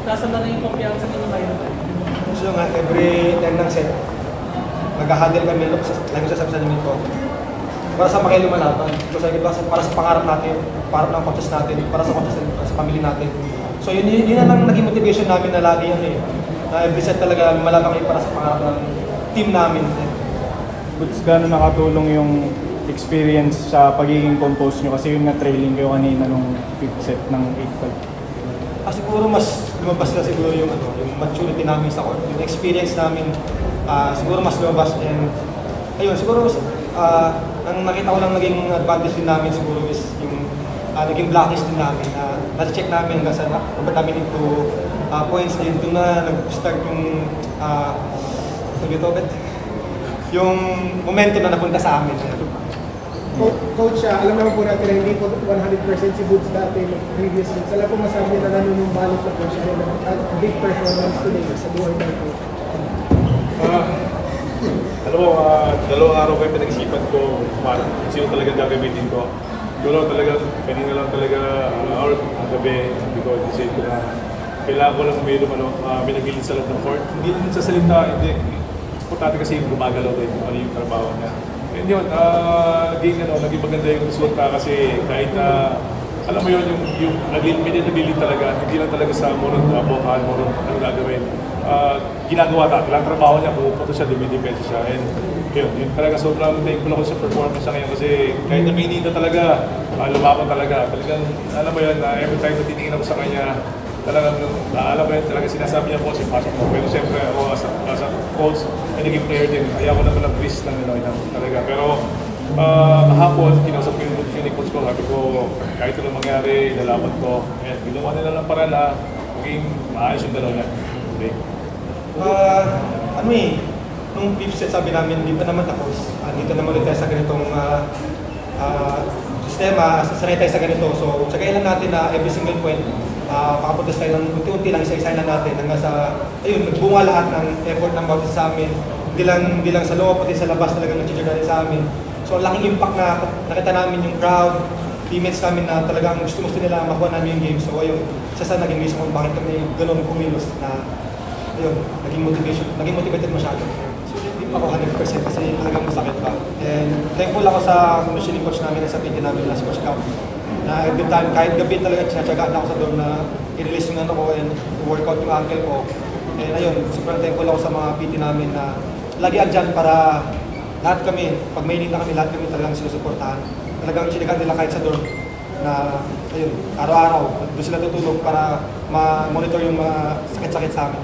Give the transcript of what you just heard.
Nasaan na yung kumpiyansa ninyo ngayon? So nga, every 10 ng set, nag-handle kami, lagi sa namin ko. Para sa mga lumalaban. Para sa pangarap natin, para ng coaches natin, para sa coaches natin, para sa pamilya natin. So yun na lang naging motivation namin na lagi na every set talaga lumalaban kayo para sa pangarap ng team namin. Buts, gano'n nakatulong yung experience sa pagiging compose nyo? Kasi yun nga trailing kayo kanina nung 5th set ng 8-5. Siguro mas lumabas na siguro yung maturity namin sa court, yung experience namin siguro mas lumabas, and ayun siguro ang nakita ko lang naging advantage din namin siguro is yung naging blacklist din namin na-check namin hanggang sa abot namin into points din doon na nag-start yung yung momentum na napunta sa amin. Coach, alam naman po natin na hindi po 100% si Buds dati ng previous weeks. Alam po masabi na nanunumbalot na po siya ng big performance today sa buhay na po. Alam mo, dalawang araw kayo pinag-isipan ko kung sino talaga gagamitin ko. Pero talaga, kanina lang talaga or gabi, because decide ko na kailangan ko lang may nagilid sa loob ng court. Hindi naman sa salita, hindi. Importante kasi yung gumagalaw din kung ano yung trabaho niya. And yun, naging maganda yung resulta kasi kahit alam mo yun, yung naglilid talaga, hindi lang talaga sa moron, vocal, moron, ano gagawin. Ginagawa natin, lang trabaho niya, pupunta siya, dumidepensa siya. And yun talaga sobrang thankful ako sa performance niya ngayon kasi kahit na minita talaga, lumaban talaga. Talagang, alam mo yun, every time na titingin ako sa kanya, talagang, alam mo yun, talagang sinasabi niya po, pasok mo. Pero siyempre ako as a coach, ay naging player din. Ayaw ko naman ng-twist ng talaga. Pero kahapon, kinausap ko yung coach ko, sabi ko, kahit anong mangyari, lalaban ko. And ginawa nila lang para na maging maayos yung dalaw niya. Okay. Nung 5th set sabi namin, hindi pa naman tapos. Dito naman ulit tayo sa ganitong sistema, sanay tayo sa ganito. So, tsagayin lang natin na every single point, makapuntas tayo ng unti-unti lang, isa-isa lang natin hanggang sa, ayun, nagbunga lahat ng effort ng bawat sa amin. Hindi lang sa loob, pati sa labas talagang nag-cheer natin sa amin. So, ang laking impact na nakita namin yung crowd, teammates namin na talagang gusto nila makuha namin yung game. So, ayun, isa sa naging reason kung bakit kami ganun kumilos na, ayun, naging motivated masyado. So, hindi pa ako 100% kasi talagang masakit pa. And thankful ako sa commissioning coach namin at sa PT namin last Coach Cap. Na every time, kahit gabi talaga, sinatsagaan ako sa dorm na i-release yung ko and workout yung ankle ko. And ayun, sobrang thankful ako sa mga PT namin na lagi andyan para lahat kami, pag may need na kami, lahat kami talagang sinusuportahan. Talagang sinigan nila kahit sa dorm na, ayun, araw-araw, doon sila tutulog para ma-monitor yung mga sakit-sakit sa amin.